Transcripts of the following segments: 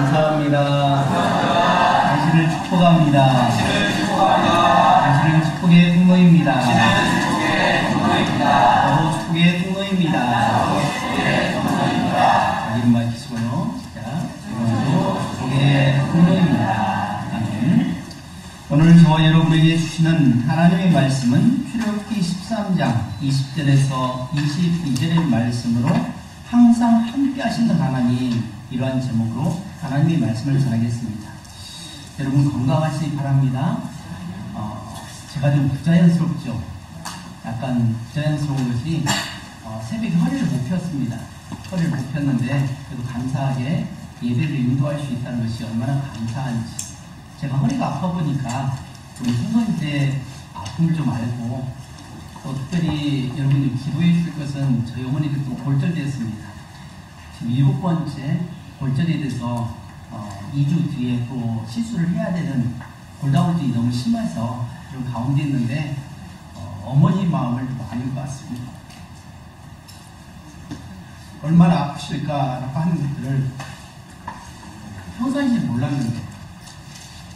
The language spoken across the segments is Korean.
감사합니다. 당신을 축복합니다. 당신은 축복의 통로입니다. 저도 축복의 통로입니다. 이름 맡기시고요. 자, 오늘도 축복의 통로입니다. 아멘. 오늘 저와 여러분에게 주시는 하나님의 말씀은 출애굽기 13장 20절에서 22절의 말씀으로 항상 함께 하시는 하나님, 이러한 제목으로 하나님의 말씀을 전하겠습니다. 여러분 건강하시기 바랍니다. 제가 좀 부자연스럽죠. 약간 부자연스러운 것이 새벽에 허리를 못 폈습니다. 허리를 못 폈는데 그래도 감사하게 예배를 인도할 수 있다는 것이 얼마나 감사한지. 제가 허리가 아파 보니까 우리 성도님들의 아픔을 좀 알고, 또 특별히 여러분이 기도해 주실 것은 저희 어머니도 또 골절됐습니다. 지금 7번째 골절에 대해서 2주 뒤에 또 시술을 해야 되는 골다공증이 너무 심해서 그런 가운데 있는데 어머니 마음을 많이 봤습니다. 얼마나 아프실까라고 하는 것들을 평상시에 몰랐는데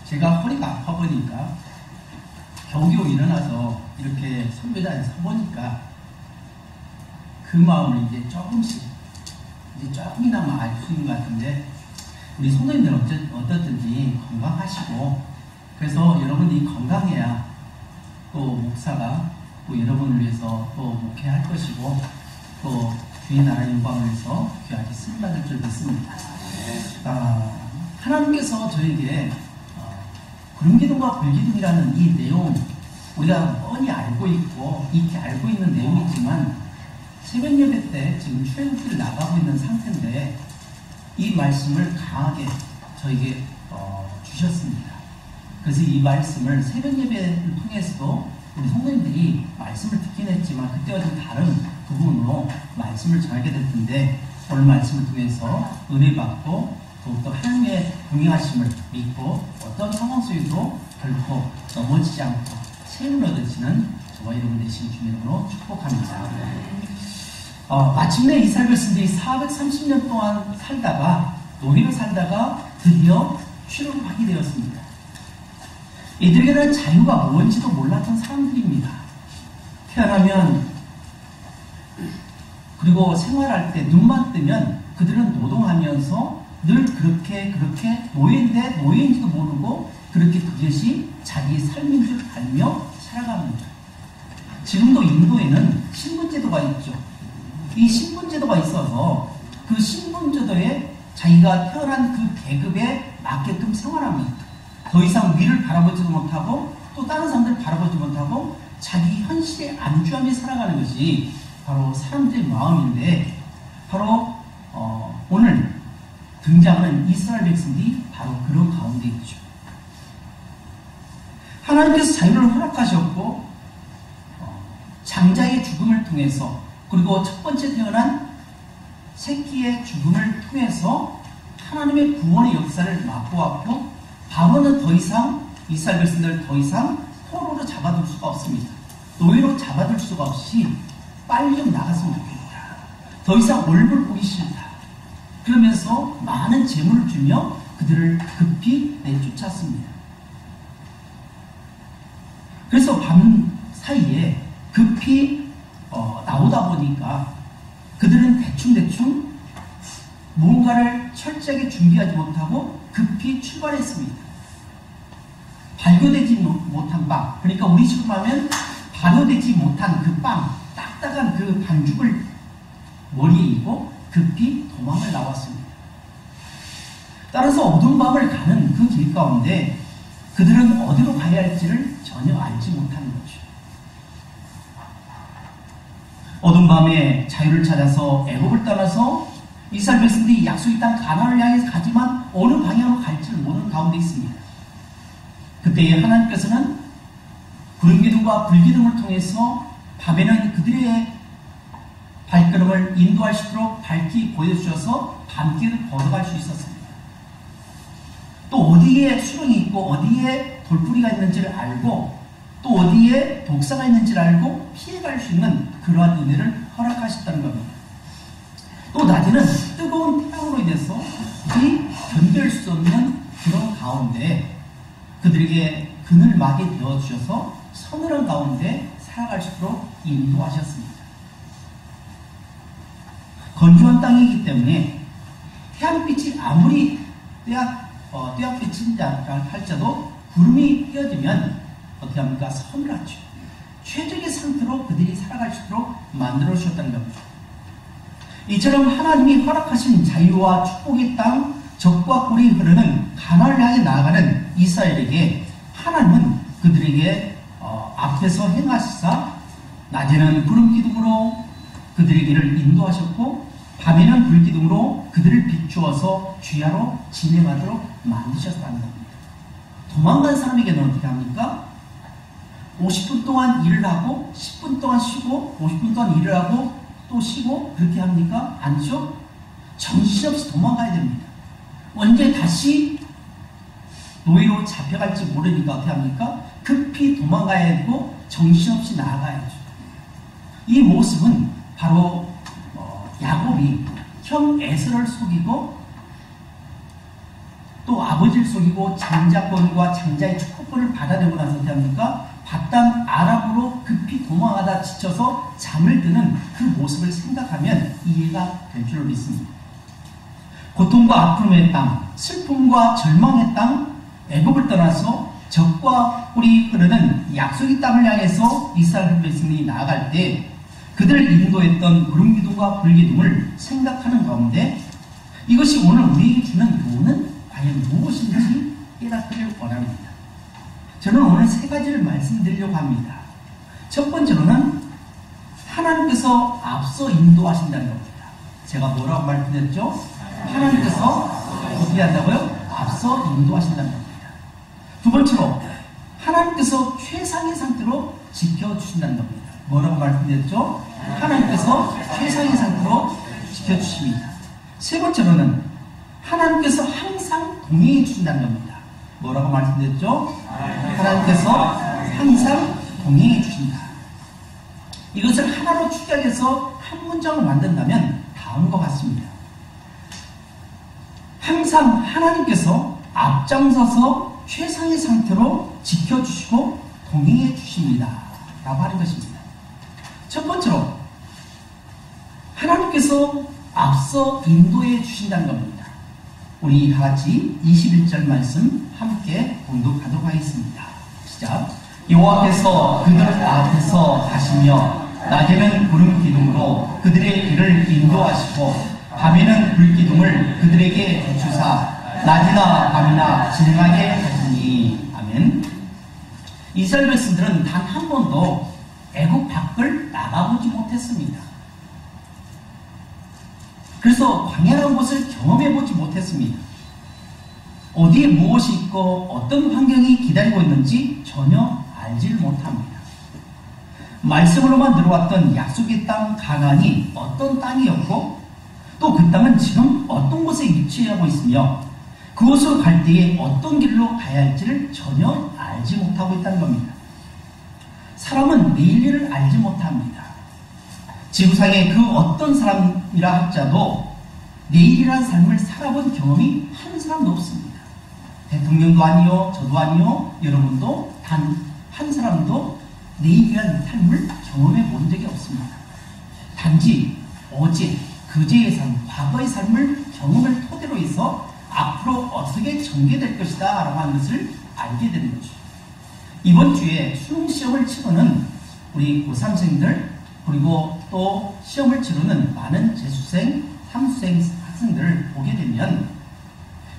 제가 허리가 아파 보니까 겨우겨우 일어나서 이렇게 선교자에 서보니까 그 마음을 이제 조금이나마 알 수 있는 것 같은데, 우리 성도님들 어떻든지 건강하시고, 그래서 여러분이 건강해야 또 목사가 또 여러분을 위해서 또 목회할 것이고, 또 주의 나라 영광을 위해서 귀하게 쓰임받을 줄 믿습니다. 하나님께서 저에게 구름기둥과 불기둥이라는 이 내용, 우리가 뻔히 알고 있고 익히 알고 있는 내용이지만 새벽 예배 때 지금 출애굽기를 나가고 있는 상태인데 이 말씀을 강하게 저에게 주셨습니다. 그래서 이 말씀을 새벽 예배를 통해서도 우리 성도님들이 말씀을 듣긴 했지만 그때와 좀 다른 부분으로 말씀을 전하게 될 텐데, 오늘 말씀을 통해서 은혜 받고 더욱더 하나님의 동행하심을 믿고 어떤 상황 속에도 결코 넘어지지 않고 세임을 얻으시는 저와 여러분 되신 주님으로 축복합니다. 마침내 이스라엘 백성들이 430년 동안 살다가 노예로 살다가 드디어 출애굽하게 되었습니다. 이들에게는 자유가 뭔지도 몰랐던 사람들입니다. 태어나면 그리고 생활할 때 눈만 뜨면 그들은 노동하면서 늘 그렇게 노예인데 노예인지도 모르고 그렇게 그것이 자기 삶인 줄 알며 살아갑니다. 지금도 인도에는 신분제도가 있죠. 이 신분제도가 있어서 그 신분제도에 자기가 태어난 그 계급에 맞게끔 생활합니다. 더 이상 위를 바라보지도 못하고 또 다른 사람들을 바라보지 못하고 자기 현실에 안주하며 살아가는 것이 바로 사람들의 마음인데, 바로 오늘 등장하는 이스라엘 백성들이 바로 그런 가운데 있죠. 하나님께서 자유를 허락하셨고 장자의 죽음을 통해서, 그리고 첫 번째 태어난 새끼의 죽음을 통해서 하나님의 구원의 역사를 맛보았고, 바로는 더 이상 이스라엘 백성들을 더 이상 포로로 잡아둘 수가 없습니다. 노예로 잡아둘 수가 없이 빨리 좀 나갔으면 좋겠다. 더 이상 얼굴 보기 싫다. 그러면서 많은 재물을 주며 그들을 급히 내쫓았습니다. 그래서 밤 사이에 급히 나오다 보니까 그들은 대충 뭔가를 철저하게 준비하지 못하고 급히 출발했습니다. 발효되지 못한 빵, 그러니까 우리 지금 하면 발효되지 못한 그 빵, 딱딱한 그 반죽을 머리에 입고 급히 도망을 나왔습니다. 따라서 어두운 밤을 가는 그 길 가운데 그들은 어디로 가야 할지를 전혀 알지 못하는 거죠. 어두운 밤에 자유를 찾아서 애굽을 떠나서 이스라엘 백성들이 약속의 땅 가나안을 향해서 가지만 어느 방향으로 갈지를 모르는 가운데 있습니다. 그때에 하나님께서는 구름기둥과 불기둥을 통해서 밤에는 그들의 발걸음을 인도할 수 있도록 밝히 보여주셔서 밤길을 걸어갈 수 있었습니다. 또 어디에 수렁이 있고 어디에 돌뿌리가 있는지를 알고 또 어디에 독사가 있는지를 알고 피해갈 수 있는 그러한 은혜를 허락하셨다는 겁니다. 또 낮에는 뜨거운 태양으로 인해서 그들이 견딜 수 수 없는 그런 가운데 그들에게 그늘막이 되어주셔서 서늘한 가운데 살아갈 수 있도록 인도하셨습니다. 건조한 땅이기 때문에 태양빛이 아무리 떼약빛인다 할지라도 구름이 끼어들면 어떻게 합니까? 서늘하죠. 최적의 상태로 그들이 살아갈 수 있도록 만들어 주셨다는 겁니다. 이처럼 하나님이 허락하신 자유와 축복의 땅, 적과 꿀이 흐르는 가나안을 향해 나아가는 이스라엘에게 하나님은 그들에게 앞에서 행하시사 낮에는 구름 기둥으로 그들의 길을 인도하셨고 밤에는 불 기둥으로 그들을 비추어서 주야로 진행하도록 만드셨다는 겁니다. 도망간 사람에게는 어떻게 합니까? 50분 동안 일을 하고 10분 동안 쉬고 50분 동안 일을 하고 또 쉬고 그렇게 합니까? 아니죠? 정신없이 도망가야 됩니다. 언제 다시 노예로 잡혀갈지 모르니까 어떻게 합니까? 급히 도망가야 되고 정신없이 나아가야죠. 이 모습은 바로 야곱이 형 에서를 속이고 또 아버지를 속이고 장자권과 장자의 축복권을 받아내고 나서 어떻게 합니까? 바단 아랍으로 급히 도망하다 지쳐서 잠을 드는 그 모습을 생각하면 이해가 될 줄 믿습니다. 고통과 아픔의 땅, 슬픔과 절망의 땅, 애굽을 떠나서 적과 꿀이 흐르는 약속의 땅을 향해서 이스라엘 백성들이 나아갈 때 그들을 인도했던 구름기둥과 불기둥을 생각하는 가운데 이것이 오늘 우리에게 주는 교훈은 과연 무엇인지 깨닫기를 원합니다. 저는 오늘 세 가지를 말씀드리려고 합니다. 첫 번째로는 하나님께서 앞서 인도하신다는 겁니다. 제가 뭐라고 말씀드렸죠? 하나님께서 어떻게 한다고요? 앞서 인도하신다는 겁니다. 두 번째로 하나님께서 최상의 상태로 지켜주신다는 겁니다. 뭐라고 말씀드렸죠? 하나님께서 최상의 상태로 지켜주십니다. 세 번째로는 하나님께서 항상 동행해 주신다는 겁니다. 뭐라고 말씀드렸죠? 하나님께서 항상 동행해 주신다. 이것을 하나로 축약해서 한 문장을 만든다면 다음과 같습니다. 항상 하나님께서 앞장서서 최상의 상태로 지켜주시고 동행해 주십니다. 라고 하는 것입니다. 첫 번째로 하나님께서 앞서 인도해 주신다는 겁니다. 우리 다같이 21절 말씀 함께 공독하도록 하겠습니다. 시작. 여호와께서 그들 앞에서 가시며 낮에는 구름 기둥으로 그들의 길을 인도하시고 밤에는 불 기둥을 그들에게 비추사 낮이나 밤이나 진행하게 하시니. 아멘. 이스라엘 백성들은 단 한 번도 애굽 밖을 나가보지 못했습니다. 그래서 광야라는 곳을 경험해보지 못했습니다. 어디에 무엇이 있고 어떤 환경이 기다리고 있는지 전혀 알지를 못합니다. 말씀으로만 들어왔던 약속의 땅 가나안이 어떤 땅이었고 또 그 땅은 지금 어떤 곳에 위치하고 있으며 그곳으로 갈 때에 어떤 길로 가야 할지를 전혀 알지 못하고 있다는 겁니다. 사람은 내일 일을 알지 못합니다. 지구상의 그 어떤 사람이라 할지라도 내일이라는 삶을 살아본 경험이 한 사람도 없습니다. 대통령도 아니요, 저도 아니요, 여러분도 단 한 사람도 내일이라는 삶을 경험해 본 적이 없습니다. 단지 어제, 그제의 삶, 과거의 삶을 경험을 토대로 해서 앞으로 어떻게 전개될 것이다 라고 하는 것을 알게 되는 거죠. 이번 주에 수능 시험을 치르는 우리 고3생들 그리고 또 시험을 치르는 많은 재수생, 삼수생 학생들을 보게 되면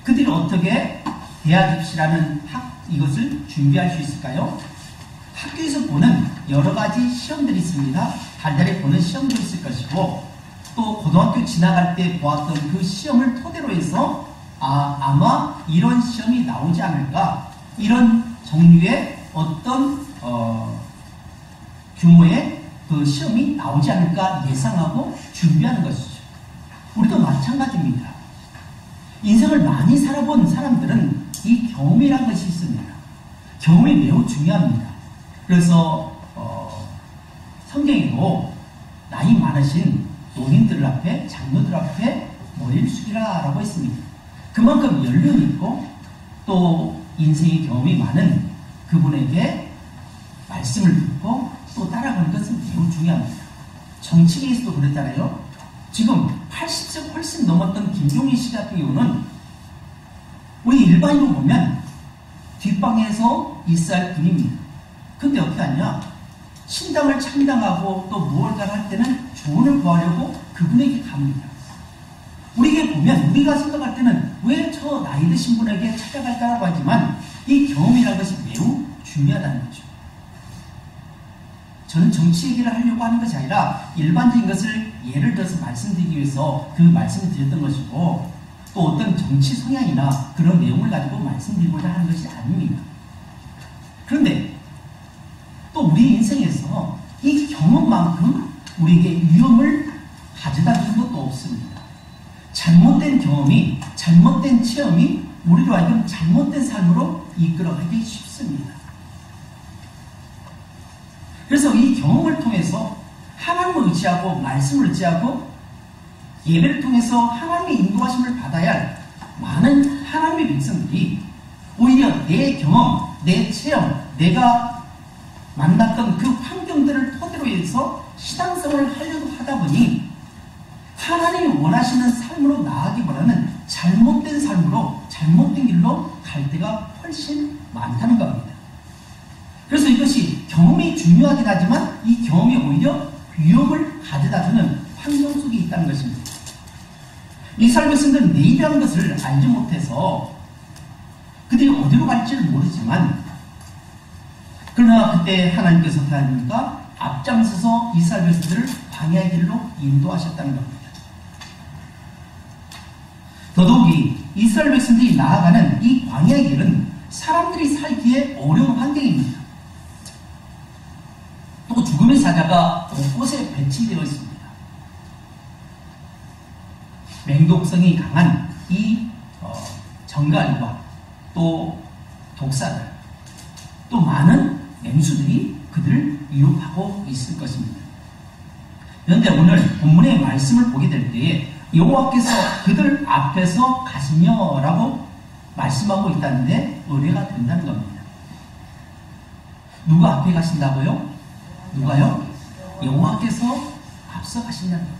그들이 어떻게 대학 입시라는 이것을 준비할 수 있을까요? 학교에서 보는 여러 가지 시험들이 있습니다. 달달이 보는 시험도 있을 것이고 또 고등학교 지나갈 때 보았던 그 시험을 토대로 해서 아마 이런 시험이 나오지 않을까, 이런 종류의 어떤 규모의 그 시험이 나오지 않을까 예상하고 준비하는 것이죠. 우리도 마찬가지입니다. 인생을 많이 살아본 사람들은 이 경험이라는 것이 있습니다. 경험이 매우 중요합니다. 그래서 성경에도 나이 많으신 노인들 앞에, 장로들 앞에 머리를 숙이라 라고 했습니다. 그만큼 연륜이 있고 또 인생의 경험이 많은 그분에게 말씀을 듣고 또 따라가는 것은 매우 중요합니다. 정치계에서도 그랬잖아요. 지금 80세 훨씬 넘었던 김종인 씨 같은 경우는 우리 일반인으로 보면 뒷방에서 있어야 할 분입니다. 근데 어떻게 하냐? 신당을 창당하고 또 무엇을 할 때는 조언을 구하려고 그분에게 갑니다. 우리에게 보면 우리가 생각할 때는 왜 저 나이 드신 분에게 찾아갈까라고 하지만 이 경험이라는 것이 매우 중요하다는 거죠. 저는 정치 얘기를 하려고 하는 것이 아니라 일반적인 것을 예를 들어서 말씀드리기 위해서 그 말씀을 드렸던 것이고 또 어떤 정치 성향이나 그런 내용을 가지고 말씀드리고자 하는 것이 아닙니다. 그런데 또 우리 인생에서 이 경험만큼 우리에게 위험을 가져다 주는 것도 없습니다. 잘못된 경험이, 잘못된 체험이 우리로 하여금 잘못된 삶으로 이끌어가기 쉽습니다. 그래서 이 경험을 통해서 하나님을 의지하고 말씀을 의지하고 예배를 통해서 하나님의 인도하심을 받아야 할 많은 하나님의 백성들이 오히려 내 경험, 내 체험, 내가 만났던 그 환경들을 토대로 해서 신앙생활을 하려고 하다 보니 하나님이 원하시는 삶으로 나아가기보다는 잘못된 삶으로, 잘못된 길로 갈 때가 훨씬 많다는 겁니다. 그래서 이것이 경험이 중요하긴 하지만 이 경험이 오히려 위험을 가져다주는 환경 속에 있다는 것입니다. 이스라엘 백성들은 내일이라는 것을 알지 못해서 그들이 어디로 갈지를 모르지만 그러나 그때 하나님께서 하나님과 앞장서서 이스라엘 백성들을 광야의 길로 인도하셨다는 겁니다. 더더욱이 이스라엘 백성들이 나아가는 이 광야의 길은 사람들이 살기에 어려운 환경입니다. 또 죽음의 사자가 곳곳에 배치되어 있습니다. 맹독성이 강한 이 정갈과 또 독사들, 또 많은 맹수들이 그들을 위협하고 있을 것입니다. 그런데 오늘 본문의 말씀을 보게 될 때에 여호와께서 그들 앞에서 가시며라고 말씀하고 있다는데 의뢰가 된다는 겁니다. 누가 앞에 가신다고요? 누가요? 여호와께서 앞서 가신다는 겁니다.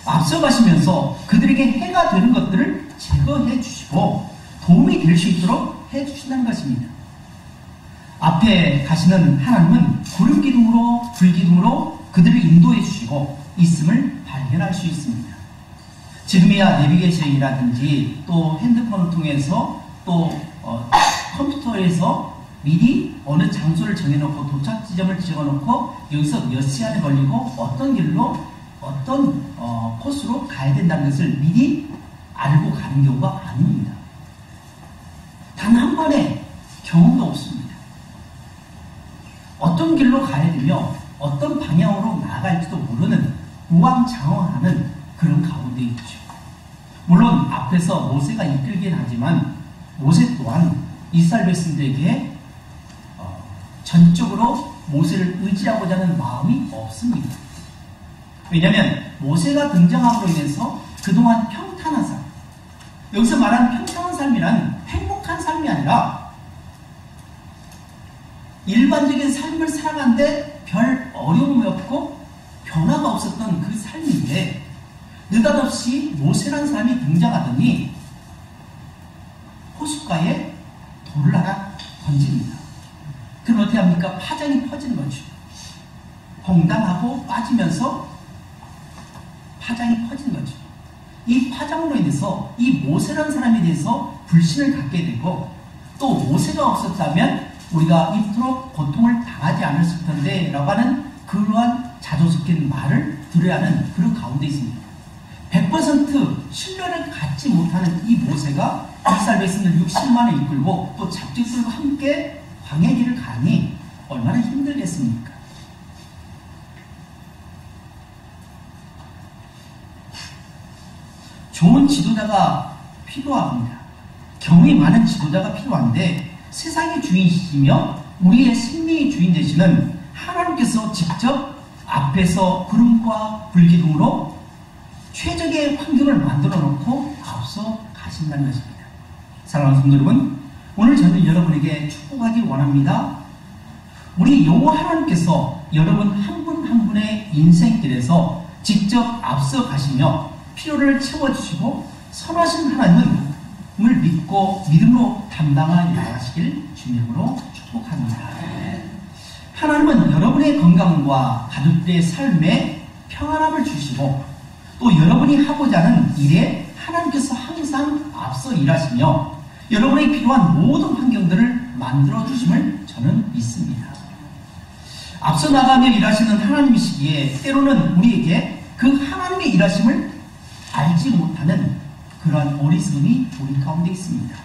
앞서 가시면서 그들에게 해가 되는 것들을 제거해 주시고 도움이 될 수 있도록 해 주신다는 것입니다. 앞에 가시는 하나님은 구름 기둥으로 불 기둥으로 그들을 인도해 주시고 있음을 발견할 수 있습니다. 지금이야 내비게이션이라든지 또 핸드폰을 통해서 또 컴퓨터에서 미리 어느 장소를 정해놓고 도착 지점을 적어놓고 여기서 몇 시간이 걸리고 어떤 길로 어떤 코스로 가야 된다는 것을 미리 알고 가는 경우가 아닙니다. 단 한 번의 경험도 없습니다. 어떤 길로 가야 되며 어떤 방향으로 나아갈지도 모르는 우왕좌왕하는 그런 가운데 있죠. 물론 앞에서 모세가 이끌긴 하지만 모세 또한 이스라엘 백성들에게 전적으로 모세를 의지하고자 하는 마음이 없습니다. 왜냐하면 모세가 등장함으로 인해서 그동안 평탄한 삶, 여기서 말하는 평탄한 삶이란 행복한 삶이 아니라 일반적인 삶을 살아가는데 별 어려움이 없고 변화가 없었던 그 삶인데 느닷없이 모세라는 사람이 등장하더니 호숫가에 돌을 하나 던집니다. 그럼 어떻게 합니까? 파장이 퍼지는 거죠. 퐁당하고 빠지면서 파장이 퍼지는 거죠. 이 파장으로 인해서 이 모세라는 사람에 대해서 불신을 갖게 되고 또 모세가 없었다면 우리가 이토록 고통을 당하지 않았을 텐데 라고 하는 그러한 자조 섞인 말을 들어야 하는 그런 가운데 있습니다. 100% 신뢰를 갖지 못하는 이 모세가 이스라엘 백성들 60만을 이끌고 또 잡지들과 함께 광야의 길을 가니 얼마나 힘들겠습니까? 좋은 지도자가 필요합니다. 경험이 많은 지도자가 필요한데 세상의 주인이시며 우리의 생명의 주인 되시는 하나님께서 직접 앞에서 구름과 불기둥으로 최적의 환경을 만들어 놓고 앞서 가신다는 것입니다. 사랑하는 성도 여러분, 오늘 저는 여러분에게 축복하기 원합니다. 우리 여호와 하나님께서 여러분 한 분 한 분의 인생길에서 직접 앞서 가시며 필요를 채워주시고 선하신 하나님을 믿고 믿음으로 담당하여 나가시길 주님으로 축복합니다. 하나님은 여러분의 건강과 가족들의 삶에 평안함을 주시고 또 여러분이 하고자 하는 일에 하나님께서 항상 앞서 일하시며 여러분의 필요한 모든 환경들을 만들어 주심을 저는 믿습니다. 앞서 나가며 일하시는 하나님이시기에 때로는 우리에게 그 하나님의 일하심을 알지 못하는 그러한 어리석음이 우리 가운데 있습니다.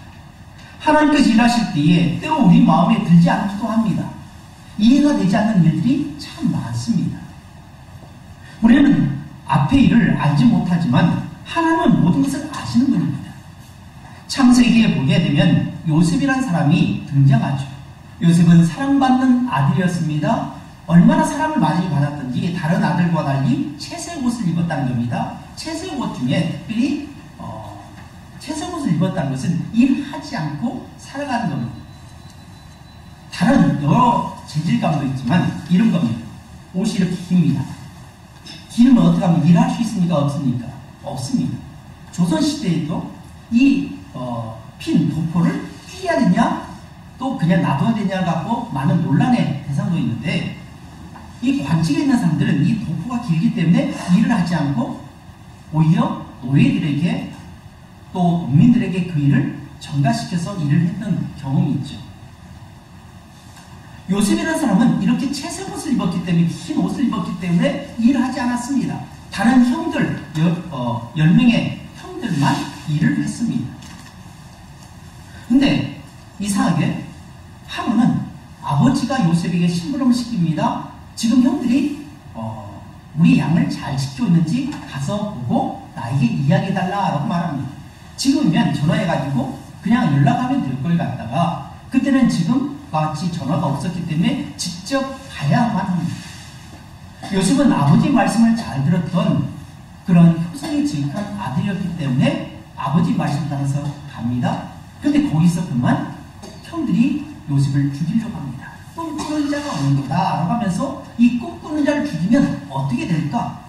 하나님께서 일하실 때에 때로 우리 마음에 들지 않기도 합니다. 이해가 되지 않는 일들이 참 많습니다. 우리는 앞의 일을 알지 못하지만 하나님은 모든 것을 아시는 분입니다. 창세기에 보게 되면 요셉이라는 사람이 등장하죠. 요셉은 사랑받는 아들이었습니다. 얼마나 사랑을 많이 받았던지 다른 아들과 달리 채색 옷을 입었다는 겁니다. 채색 옷 중에 특별히 채색 옷을 입었다는 것은 일하지 않고 살아가는 겁니다. 다른 여러 재질감도 있지만 이런 겁니다. 옷이 이렇게 깁니다. 기르면 어떻게 하면 일할 수 있습니까? 없습니까? 없습니다. 조선시대에도 이 핀 도포를 끼야 되냐 또 그냥 놔둬야 되냐 갖고 많은 논란의 대상도 있는데 이 관직에 있는 사람들은 이 도포가 길기 때문에 일을 하지 않고 오히려 노예들에게 또 농민들에게 그 일을 전가시켜서 일을 했던 경험이 있죠. 요셉이라는 사람은 이렇게 채색 옷을 입었기 때문에 흰 옷을 입었기 때문에 일을 하지 않았습니다. 다른 형들 10명의 형들만 일을 했습니다. 근데 이상하게 하루는 아버지가 요셉에게 심부름을 시킵니다. 지금 형들이 우리 양을 잘 지키고 있는지 가서 보고 나에게 이야기해달라고 말합니다. 지금이면 전화해가지고 그냥 연락하면 될 걸 갖다가 그때는 지금 같이 전화가 없었기 때문에 직접 가야만 합니다. 요셉은 아버지 말씀을 잘 들었던 그런 효성이 지극한 아들이었기 때문에 아버지 말씀 따라서 갑니다. 근데 거기서 그만 형들이 요셉을 죽이려고 합니다. 꿈꾸는 자가 오는 거다 라고 하면서 이 꿈꾸는 자를 죽이면 어떻게 될까?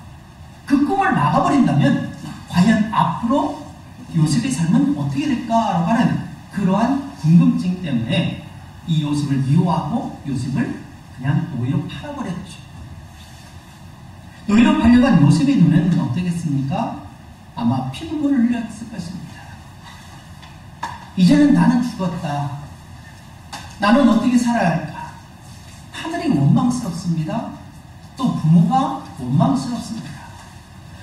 그 꿈을 막아버린다면 과연 앞으로 요셉의 삶은 어떻게 될까? 라고 하는 그러한 궁금증 때문에 이 요셉을 미워하고 요셉을 그냥 노예로 팔아버렸죠. 노예로 팔려간 요셉의 눈에는 어떻겠습니까? 아마 피눈물을 흘렸을 것입니다. 이제는 나는 죽었다. 나는 어떻게 살아야 할까? 하늘이 원망스럽습니다. 또 부모가 원망스럽습니다.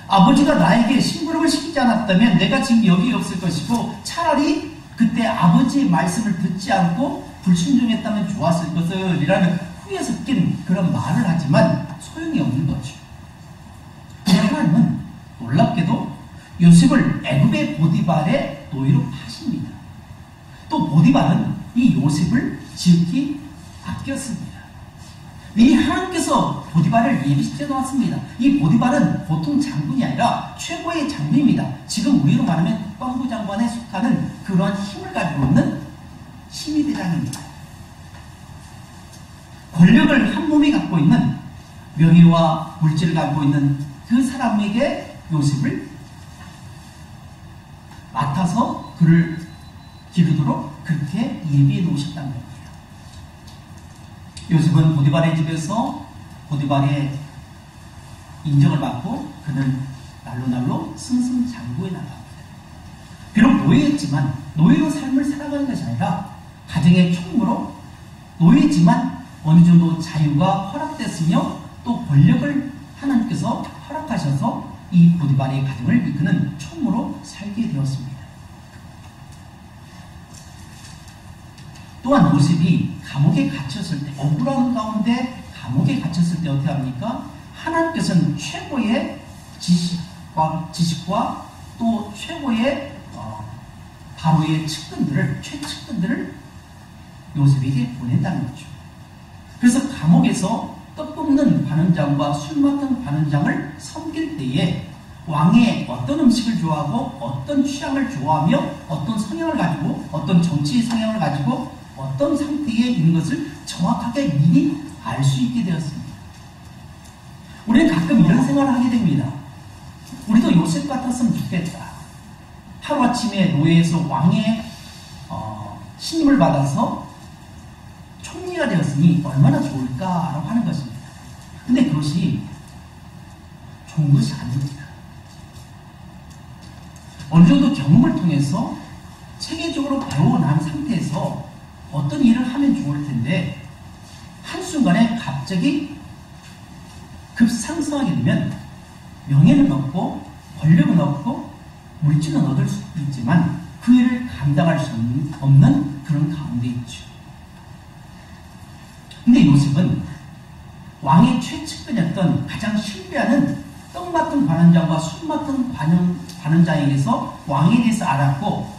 아버지가 나에게 심부름을 시키지 않았다면 내가 지금 여기 없을 것이고 차라리 그때 아버지의 말씀을 듣지 않고 불순종했다면 좋았을 것이라는 후에 섞인 그런 말을 하지만 소용이 없는 거죠. 하나님은 놀랍게도 요셉을 애굽의 보디발의 노예로 파십니다. 또 보디발은 이 요셉을 지극히 아꼈습니다. 이 하나님께서 보디발을 예비시켜 놓았습니다. 이 보디발은 보통 장군이 아니라 최고의 장군입니다. 지금 우리로 말하면 법무 장관에 속하는 그러한 힘을 가지고 있는 심의대장입니다. 권력을 한 몸에 갖고 있는 명예와 물질을 갖고 있는 그 사람에게 요셉을 맡아서 그를 기르도록 그렇게 예비해 놓으셨다는 겁니다. 요셉은 보디발의 집에서 보디발의 인정을 받고 그는 날로 승승장구해 나갑니다. 비록 노예였지만 노예로 삶을 살아가는 것이 아니라 가정의 총무로 노예지만 어느 정도 자유가 허락됐으며 또 권력을 하나님께서 허락하셔서 이 보디발의 가정을 이끄는 총무로 살게 되었습니다. 또한 요셉이 감옥에 갇혔을 때, 억울한 가운데 감옥에 갇혔을 때 어떻게 합니까? 하나님께서는 최고의 지식과 또 최고의 바로의 최측근들을 요셉에게 보낸다는 거죠. 그래서 감옥에서 떡 굽는 관원장과 술 맡은 관원장을 섬길 때에 왕의 어떤 음식을 좋아하고 어떤 취향을 좋아하며 어떤 성향을 가지고 어떤 정치 성향을 가지고 어떤 상태에 있는 것을 정확하게 미리 알 수 있게 되었습니다. 우리는 가끔 이런 생각을 하게 됩니다. 우리도 요셉 같았으면 좋겠다. 하루아침에 노예에서 왕의 신임을 받아서 총리가 되었으니 얼마나 좋을까라고 하는 것입니다. 근데 그것이 좋은 것이 아닙니다. 어느 정도 경험을 통해서 체계적으로 배워난 상태에서 어떤 일을 하면 좋을 텐데 한순간에 갑자기 급상승하게 되면 명예는 얻고 권력은 얻고 물질은 얻을 수 있지만 그 일을 감당할 수 없는 그런 가운데 있죠. 근데 요셉은 왕의 최측근이었던 가장 신뢰하는 떡 맡은 관원장과 술 맡은 관원장에게서 왕에 대해서 알았고,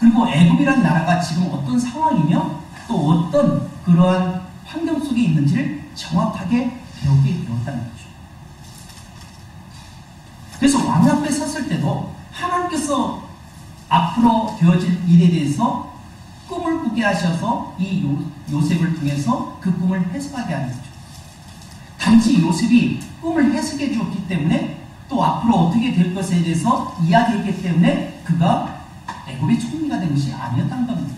그리고 애굽이라는 나라가 지금 어떤 상황이며 또 어떤 그러한 환경 속에 있는지를 정확하게 배우게 되었다는 거죠. 그래서 왕 앞에 섰을 때도 하나님께서 앞으로 되어질 일에 대해서 꿈을 꾸게 하셔서 이 요셉을 통해서 그 꿈을 해석하게 하는 거죠. 단지 요셉이 꿈을 해석해 주었기 때문에 또 앞으로 어떻게 될 것에 대해서 이야기했기 때문에 그가 애굽의 총리가 된 것이 아니었다는 겁니다.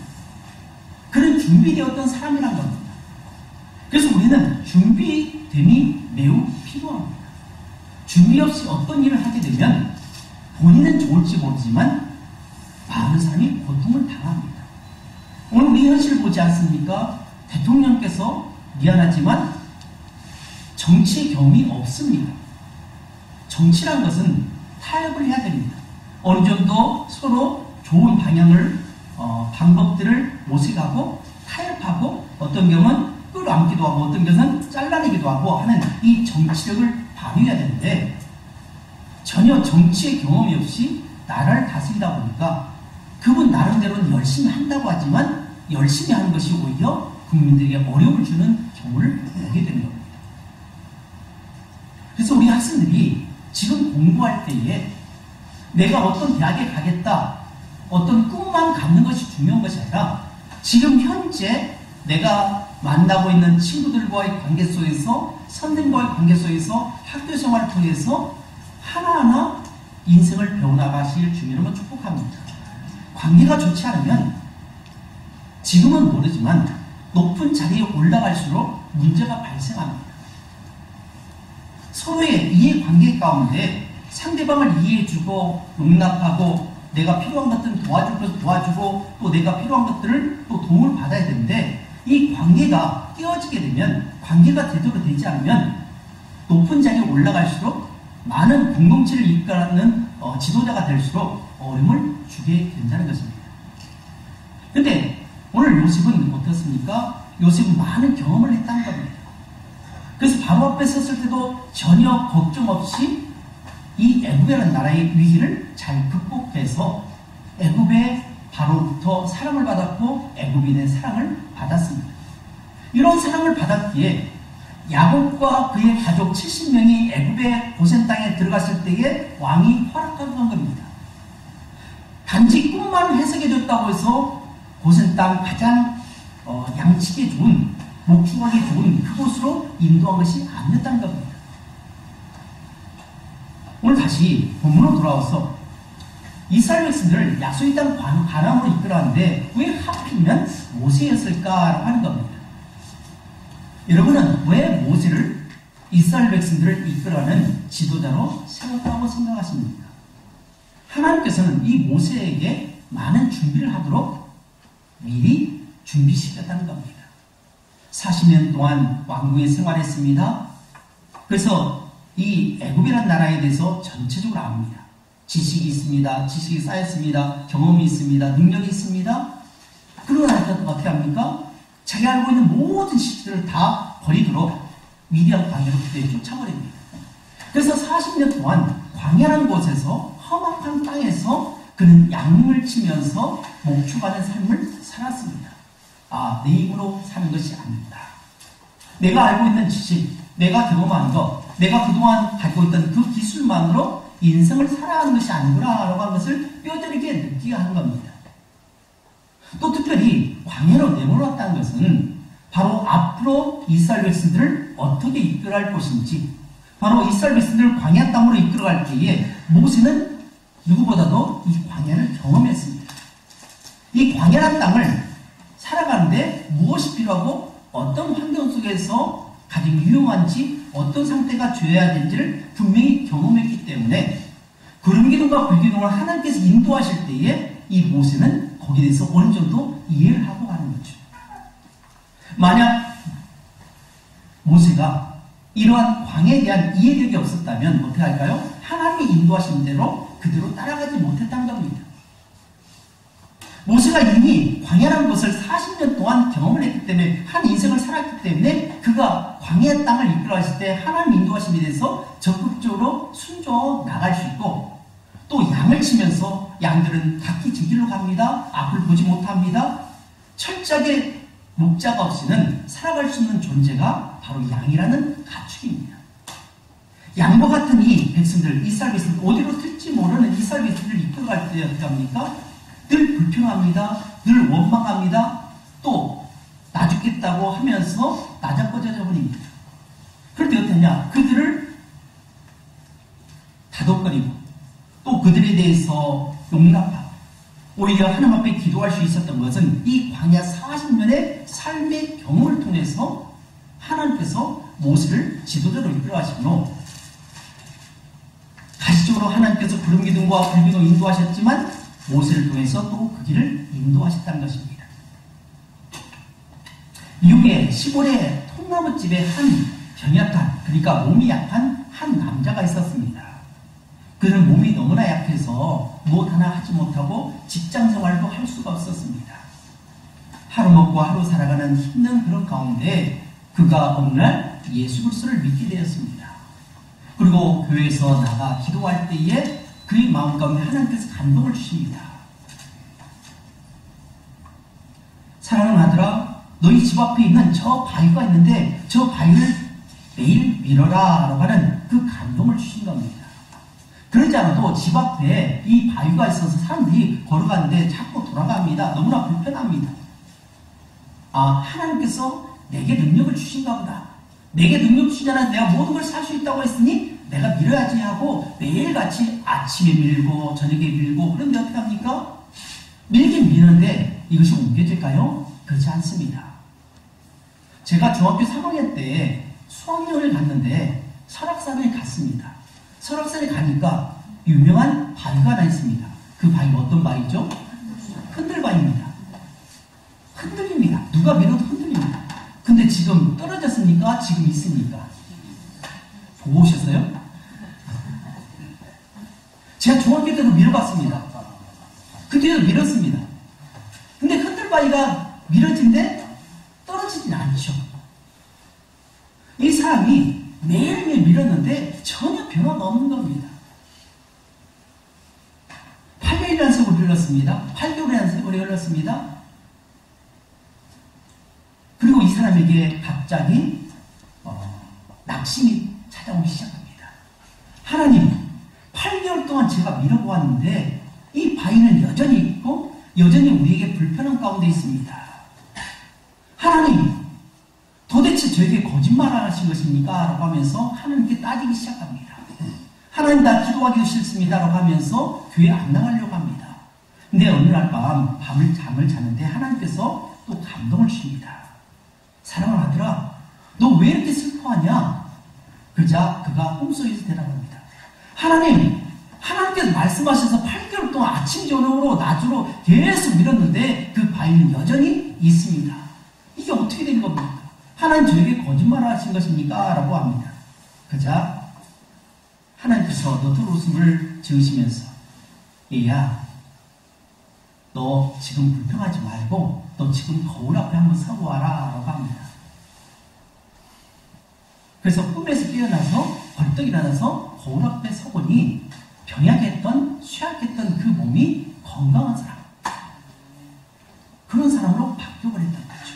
그는 준비되었던 사람이란 겁니다. 그래서 우리는 준비됨이 매우 필요합니다. 준비 없이 어떤 일을 하게 되면 본인은 좋을지 모르지만 많은 사람이 고통을 당합니다. 오늘 우리 현실을 보지 않습니까? 대통령께서 미안하지만 정치 경험이 없습니다. 정치란 것은 타협을 해야 됩니다. 어느 정도 서로 좋은 방향을 방법들을 모색하고 타협하고 어떤 경우는 끌어안기도 하고 어떤 경우는 잘라내기도 하고 하는 이 정치력을 발휘해야 되는데 전혀 정치의 경험이 없이 나라를 다스리다 보니까 그분 나름대로는 열심히 한다고 하지만 열심히 하는 것이 오히려 국민들에게 어려움을 주는 경우를 보게 되는 겁니다. 그래서 우리 학생들이 지금 공부할 때에 내가 어떤 대학에 가겠다, 어떤 꿈만 갖는 것이 중요한 것이 아니라 지금 현재 내가 만나고 있는 친구들과의 관계 속에서 선생님과의 관계 속에서 학교 생활을 통해서 하나하나 인생을 배워나가실 주님을 축복합니다. 관계가 좋지 않으면 지금은 모르지만 높은 자리에 올라갈수록 문제가 발생합니다. 서로의 이해관계 가운데 상대방을 이해해주고 용납하고 내가 필요한 것들은 도와줄 것을 도와주고 또 내가 필요한 것들을 또 도움을 받아야 되는데 이 관계가 깨어지게 되면 관계가 제대로 되지 않으면 높은 자리에 올라갈수록 많은 공동체를 이끌어가는 지도자가 될수록 어려움을 주게 된다는 것입니다. 그런데 오늘 요셉은 어떻습니까? 요셉은 많은 경험을 했다는 겁니다. 그래서 바로 앞에 섰을 때도 전혀 걱정 없이 이 애굽이라는 나라의 위기를 잘 극복해서 애굽의 바로부터 사랑을 받았고 애굽인의 사랑을 받았습니다. 이런 사랑을 받았기에 야곱과 그의 가족 70명이 애굽의 고센 땅에 들어갔을 때에 왕이 허락한 겁니다. 단지 꿈만 해석해줬다고 해서 고센 땅 가장 양식에 좋은 목축하기 좋은 그곳으로 인도한 것이 아니었다는 겁니다. 오늘 다시 본문으로 돌아와서 이스라엘 백성들을 약속의 땅 가나안으로 이끌어왔는데 왜 하필이면 모세였을까라고 하는 겁니다. 여러분은 왜 모세를 이스라엘 백성들을 이끌어가는 지도자로 세웠다고 생각하십니까? 하나님께서는 이 모세에게 많은 준비를 하도록 미리 준비시켰다는 겁니다. 40년 동안 왕궁에 생활했습니다. 그래서 이 애굽이라는 나라에 대해서 전체적으로 압니다. 지식이 있습니다. 지식이 쌓였습니다. 경험이 있습니다. 능력이 있습니다. 그러고 나니까 어떻게 합니까? 자기 알고 있는 모든 지식들을 다 버리도록 미디안 광야로 그때 쫓아버립니다. 그래서 40년 동안 광야라는 곳에서 험악한 땅에서 그는 양을 치면서 목축하는 삶을 살았습니다. 아, 내 힘으로 사는 것이 아니다. 내가 알고 있는 지식, 내가 경험한 것, 내가 그동안 가지고 있던 그 기술만으로 인생을 살아가는 것이 아니구나라고 하는 것을 뼈저리게 느끼게 하는 겁니다. 또 특별히 광야로 내몰았다는 것은 바로 앞으로 이스라엘 백성들을 어떻게 이끌어갈 것인지, 바로 이스라엘 백성들을 광야 땅으로 이끌어갈 때에 모세는 누구보다도 이 광야를 경험했습니다. 이 광야란 땅을 살아가는데 무엇이 필요하고 어떤 환경 속에서 가장 유용한지, 어떤 상태가 되어야 되는지를 분명히 경험했기 때문에 구름기둥과 불기둥을 하나님께서 인도하실 때에 이 모세는 거기에 대해서 어느 정도 이해를 하고 가는 거죠. 만약 모세가 이러한 광야에 대한 이해력이 없었다면 어떻게 할까요? 하나님이 인도하신 대로 그대로 따라가지 못했다는 겁니다. 모세가 이미 광야라는 것을 40년 동안 경험을 했기 때문에, 한 인생을 살았기 때문에 그가 광야 땅을 이끌어가실 때 하나님 인도하심에 대해서 적극적으로 순종하고 나갈 수 있고, 또 양을 치면서 양들은 각기 제 길로 갑니다. 앞을 보지 못합니다. 철저하게 목자가 없이는 살아갈 수 있는 존재가 바로 양이라는 가축입니다. 양과 같은 이 백성들, 이스라엘 백성들, 어디로 튈지 모르는 이스라엘 백성들을 이끌어갈 때 어떻게 합니까? 늘 불평합니다. 늘 원망합니다. 또 나 죽겠다고 하면서 나자꺼져져 버립니다. 그럴 때 어떻게 하냐? 그들을 다독거리고 또 그들에 대해서 용납하고 오히려 하나님 앞에 기도할 수 있었던 것은 이 광야 40년의 삶의 경험을 통해서 하나님께서 모세를 지도자로 이끌어가시므로, 가시적으로 하나님께서 구름기둥과 불기둥 인도하셨지만 모세를 통해서 또 그 길을 인도하셨다는 것입니다. 미국의 시골의 통나무집에 한 병약한, 그러니까 몸이 약한 한 남자가 있었습니다. 그는 몸이 너무나 약해서 무엇 하나 하지 못하고 직장생활도 할 수가 없었습니다. 하루 먹고 하루 살아가는 힘든 그런 가운데 그가 어느 날 예수 그리스도를 믿게 되었습니다. 그리고 교회에서 나가 기도할 때에 그의 마음 가운데 하나님께서 감동을 주십니다. 사랑하는 아들아, 너희 집 앞에 있는 저 바위가 있는데 저 바위를 매일 밀어라 라고 하는 그 감동을 주신 겁니다. 그러지 않아도 집 앞에 이 바위가 있어서 사람들이 걸어가는데 자꾸 돌아갑니다. 너무나 불편합니다. 아, 하나님께서 내게 능력을 주신가 보다. 내게 능력 주시잖아. 내가 모든 걸 살 수 있다고 했으니 내가 밀어야지 하고 매일같이 아침에 밀고 저녁에 밀고, 그런데 어떻게 합니까? 밀긴 미는데 이것이 옮겨질까요? 그렇지 않습니다. 제가 중학교 3학년 때 수학여행을 갔는데 설악산에 갔습니다. 설악산에 가니까 유명한 바위가 하나 있습니다. 그 바위가 어떤 바위죠? 흔들바위입니다. 흔들립니다. 누가 밀어도 흔들립니다. 근데 지금 떨어졌습니까? 지금 있습니까? 보고 오셨어요? 제가 중학교 때도 밀어봤습니다. 그때도 밀었습니다. 근데 흔들바위가 밀어진데 떨어지진 않죠. 이 사람이 매일매일 밀었는데 전혀 변화가 없는 겁니다. 8개월이라는 세월이 흘렀습니다. 8개월이라는 세월이 흘렀습니다. 그리고 이 사람에게 갑자기 낙심이 찾아오기 시작합니다. 하나님, 8개월 동안 제가 밀어보았는데 이 바위는 여전히 있고 여전히 우리에게 불편한 가운데 있습니다. 하나님, 도대체 저에게 거짓말을 하신 것입니까? 라고 하면서 하나님께 따지기 시작합니다. 하나님, 나 기도하기도 싫습니다. 라고 하면서 교회 안 나가려고 합니다. 근데 어느 날 밤을 잠을 자는데 하나님께서 또 감동을 주십니다. 사랑하는 아들아, 너 왜 이렇게 슬퍼하냐? 그자 그가 꿈속에서 대답합니다. 하나님, 하나님께서 말씀하셔서 8개월 동안 아침 저녁으로 낮으로 계속 밀었는데 그 바위는 여전히 있습니다. 이게 어떻게 된 겁니까? 하나님, 저에게 거짓말을 하신 것입니까? 라고 합니다. 그자 하나님께서 너들 웃음을 지으시면서, 얘야, 너 지금 불평하지 말고 너 지금 거울 앞에 한번 서고 와라 라고 합니다. 그래서 꿈에서 깨어나서 벌떡 일어나서 거울 앞에 서보니 병약했던 쇠약했던 그 몸이 건강한 사람, 그런 사람으로 바뀌어버렸다는 거죠.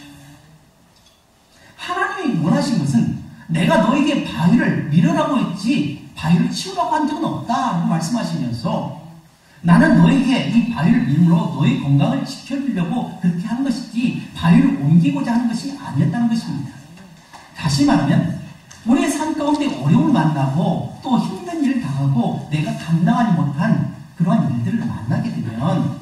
하나님이 원하신 것은 내가 너에게 바위를 밀어라고 했지 바위를 치우라고 한 적은 없다라고 말씀하시면서 나는 너에게 이 바위를 밀므로 너의 건강을 지켜주려고 그렇게 한 것이지 바위를 옮기고자 하는 것이 아니었다는 것입니다. 다시 말하면 우리의 삶 가운데 어려움을 만나고 또 힘든 일을 당하고 내가 감당하지 못한 그러한 일들을 만나게 되면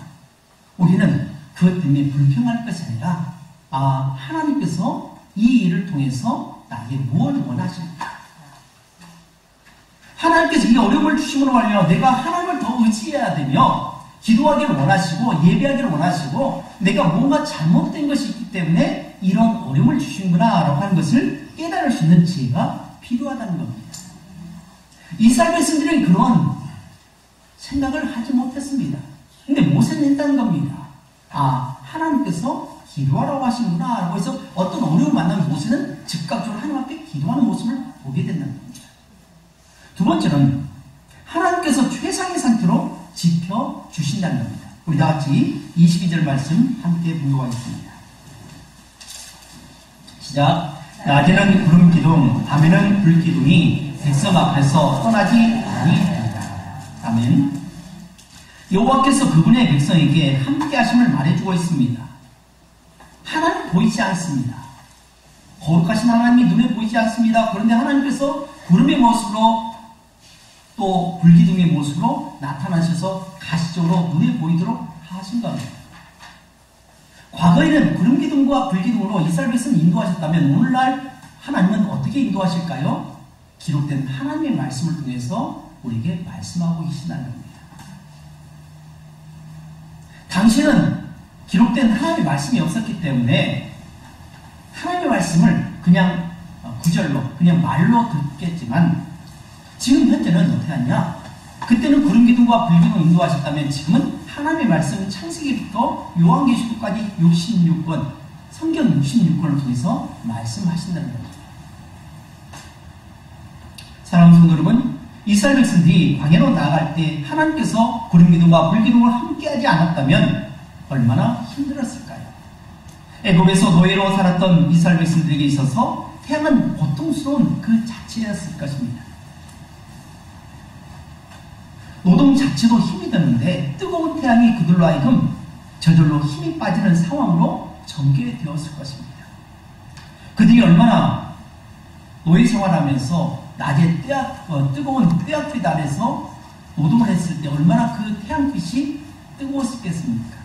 우리는 그것 때문에 불평할 것이 아니라 하나님께서 이 일을 통해서 나에게 무엇을 원하십니까? 하나님께서 이 어려움을 주심으로 말미암아 내가 하나님을 더 의지해야 되며 기도하기를 원하시고 예배하기를 원하시고 내가 뭔가 잘못된 것이 있기 때문에 이런 어려움을 주시는구나 라고 하는 것을 깨달을 수 있는 지혜가 필요하다는 겁니다. 이스라엘 백성들은 그런 생각을 하지 못했습니다. 근데 모세는 했다는 겁니다. 하나님께서 기도하라고 하시는구나 라고 해서 어떤 어려움을 만나면 모세는 즉각적으로 하나님 앞에 기도하는 모습을 보게 된다는 겁니다. 두 번째는 하나님께서 최상의 상태로 지켜주신다는 겁니다. 우리 다 같이 22절 말씀 함께 분노하겠습니다. 시작. 낮에는 구름 기둥, 밤에는 불 기둥이 백성 앞에서 떠나지 아니하리라. 아멘. 여호와께서 그분의 백성에게 함께 하심을 말해주고 있습니다. 하나님 보이지 않습니다. 거룩하신 하나님이 눈에 보이지 않습니다. 그런데 하나님께서 구름의 모습으로 또 불기둥의 모습으로 나타나셔서 가시적으로 눈에 보이도록 하신 겁니다. 과거에는 구름기둥과 불기둥으로 이스라엘 백성을 인도하셨다면 오늘날 하나님은 어떻게 인도하실까요? 기록된 하나님의 말씀을 통해서 우리에게 말씀하고 계신다는 겁니다. 당시는 기록된 하나님의 말씀이 없었기 때문에 하나님의 말씀을 그냥 구절로 그냥 말로 듣겠지만 지금 현재는 어떻게 하냐? 그때는 구름기둥과 불기둥을 인도하셨다면 지금은 하나님의 말씀 창세기부터 요한계시록까지 66권 성경 66권을 통해서 말씀하신다는 겁니다. 사랑하는 성도 여러분, 이스라엘 백성들이 광야로 나아갈 때 하나님께서 구름기둥과 불기둥을 함께하지 않았다면 얼마나 힘들었을까요? 애굽에서 노예로 살았던 이스라엘 백성들에게 있어서 태양은 고통스러운 그 자체였을 것입니다. 노동 자체도 힘이 드는데 뜨거운 태양이 그들로 하여금 저절로 힘이 빠지는 상황으로 전개되었을 것입니다. 그들이 얼마나 노예 생활하면서 낮에 뜨거운 떼약빛 아래서 노동을 했을 때 얼마나 그 태양빛이 뜨거웠겠습니까?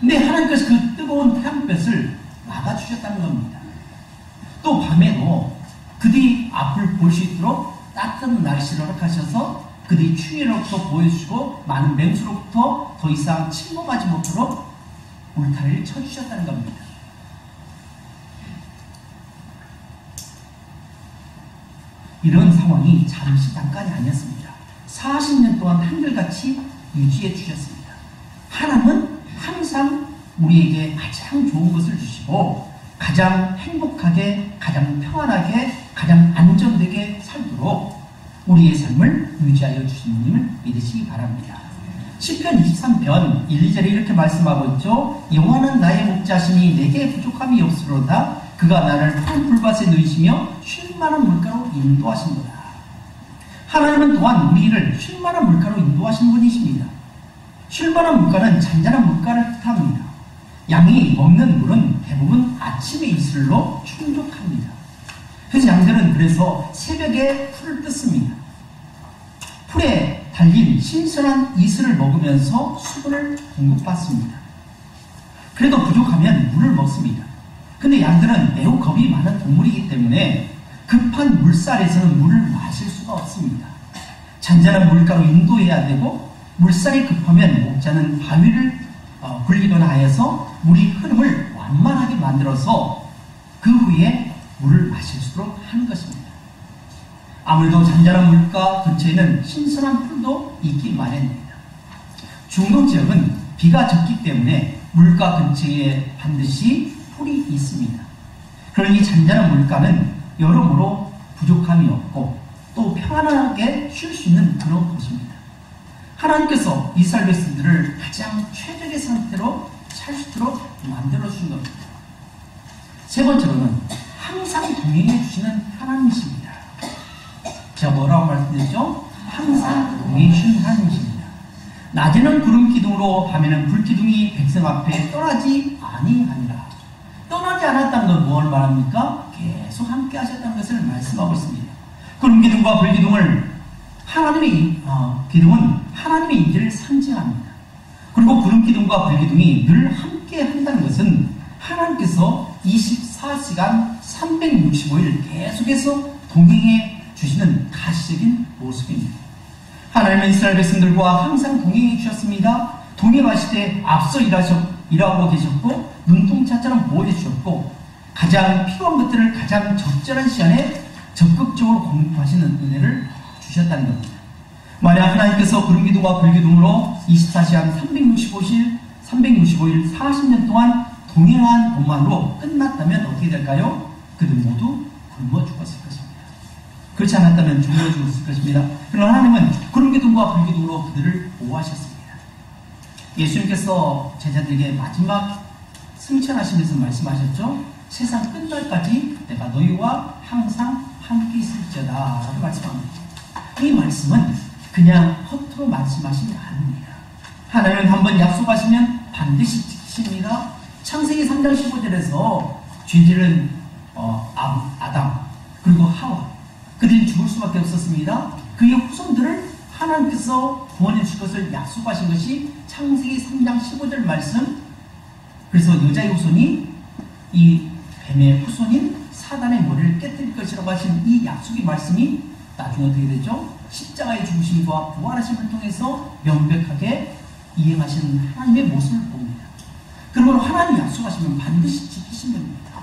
근데 하나님께서 그 뜨거운 태양빛을 막아주셨다는 겁니다. 또 밤에도 그들이 앞을 볼 수 있도록 따뜻한 날씨를 허락하셔서 그들이 추위로부터 보여주시고 많은 맹수로부터 더 이상 침범하지 못하도록 울타리를 쳐주셨다는 겁니다. 이런 상황이 잠깐이 아니었습니다. 40년 동안 한결같이 유지해 주셨습니다. 하나님은 항상 우리에게 가장 좋은 것을 주시고 가장 행복하게, 가장 평안하게, 가장 안정되게 살도록 우리의 삶을 유지하여 주시는 님을 믿으시기 바랍니다. 시편 23편 1, 2절에 이렇게 말씀하고 있죠. 여호와는 나의 목자시니 내게 부족함이 없으로다. 그가 나를 푸른 풀밭에 누이시며 쉴만한 물가로 인도하신도다. 하나님은 또한 우리를 쉴만한 물가로 인도하시는 분이십니다. 쉴만한 물가는 잔잔한 물가를 뜻합니다. 양이 먹는 물은 대부분 아침의 이슬로 충족합니다. 그래서 양들은 그래서 새벽에 풀을 뜯습니다. 풀에 달린 신선한 이슬을 먹으면서 수분을 공급받습니다. 그래도 부족하면 물을 먹습니다. 근데 양들은 매우 겁이 많은 동물이기 때문에 급한 물살에서는 물을 마실 수가 없습니다. 잔잔한 물가로 인도해야 되고 물살이 급하면 목자는 바위를 굴리거나 하여서 물이 흐름을 완만하게 만들어서 그 후에 물을 마실 수 있도록 하는 것입니다. 아무래도 잔잔한 물가 근처에는 신선한 풀도 있기 마련입니다. 중동 지역은 비가 적기 때문에 물가 근처에 반드시 풀이 있습니다. 그러니 잔잔한 물가는 여러모로 부족함이 없고 또 평안하게 쉴 수 있는 그런 곳입니다. 하나님께서 이스라엘 백성들을 가장 최적의 상태로 살 수 있도록 만들어주신 겁니다. 세 번째로는 항상 동행해 주시는 하나님이십니다. 제가 뭐라고 그랬죠? 항상 동행해 주시는 하나님이십니다. 낮에는 구름 기둥으로 밤에는 불 기둥이 백성 앞에 떠나지 아니하니라. 떠나지 않았다는 건 무엇을 말합니까? 계속 함께 하셨다는 것을 말씀하고 있습니다. 구름 기둥과 불 기둥을 기둥은 하나님의 인재를 상징합니다. 그리고 구름 기둥과 불 기둥이 늘 함께 한다는 것은 하나님께서 24시간 365일 계속해서 동행해 주시는 가시적인 모습입니다. 하나님은 이스라엘 백성들과 항상 동행해 주셨습니다. 동행하실 때 앞서 일하고 계셨고 눈동자처럼 보호해 주셨고 가장 필요한 것들을 가장 적절한 시간에 적극적으로 공급하시는 은혜를 주셨다는 겁니다. 만약 하나님께서 구름기둥과 불기둥으로 24시간 365일 40년 동안 동행한 것만으로 끝났다면 어떻게 될까요? 그들 모두 굶어 죽었을 것입니다. 그렇지 않았다면 죽어 죽었을 것입니다. 그러나 하나님은 구름기둥과 불기둥으로 그들을 보호하셨습니다. 예수님께서 제자들에게 마지막 승천하시면서 말씀하셨죠? 세상 끝날까지 내가 너희와 항상 함께 있을지어다 라고 말씀합니다. 이 말씀은 그냥 허투루 말씀하신 게 아닙니다. 하나님은 한번 약속하시면 반드시 지키십니다. 창세기 3장 15절에서 죄지은 아담 그리고 하와 그들이 죽을 수밖에 없었습니다. 그의 후손들을 하나님께서 구원해 줄 것을 약속하신 것이 창세기 3장 15절 말씀. 그래서 여자의 후손이 이 뱀의 후손인 사단의 머리를 깨뜨릴 것이라고 하신 이 약속의 말씀이 나중에 어떻게 되죠? 십자가의 죽으심과 부활하심을 통해서 명백하게 이행하시는 하나님의 모습을 봅니다. 그러므로 하나님이 약속하시면 반드시 지키신 겁니다.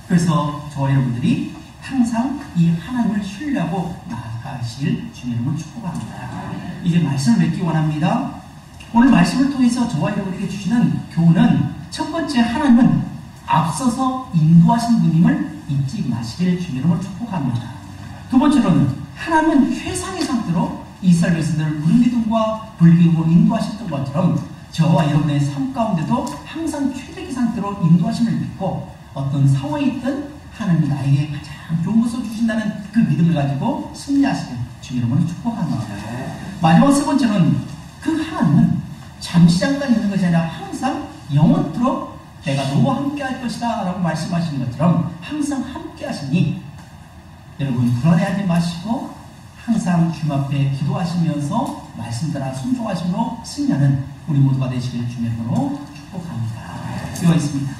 그래서 저와 여러분들이 항상 이 하나님을 신뢰하고 나아가실 주님을 축복합니다. 이제 말씀을 맺기 원합니다. 오늘 말씀을 통해서 저와 여러분에게 주시는 교훈은 첫 번째, 하나님은 앞서서 인도하신 분임을 잊지 마시길 주님을 축복합니다. 두 번째로는 하나님은 최상의 상태로 이스라엘 백성들을 구름기둥과 불기둥으로 인도하셨던 것처럼 저와 여러분의 삶 가운데도 항상 최적의 상태로 인도하심을 믿고 어떤 상황에 있든 하나님이 나에게 가장 좋은 것을 주신다는 그 믿음을 가지고 승리하시길 주님 여러분을 축복합니다. 마지막 세 번째는 그 하나님은 잠시 잠깐 있는 것이 아니라 항상 영원토록 내가 너와 함께 할 것이다 라고 말씀하시는 것처럼 항상 함께 하시니 여러분 불안해하지 마시고 항상 주님 앞에 기도하시면서 말씀 따라 순종하심으로 승리하는 우리 모두가 되시길 주님으로 축복합니다. 기도하겠습니다.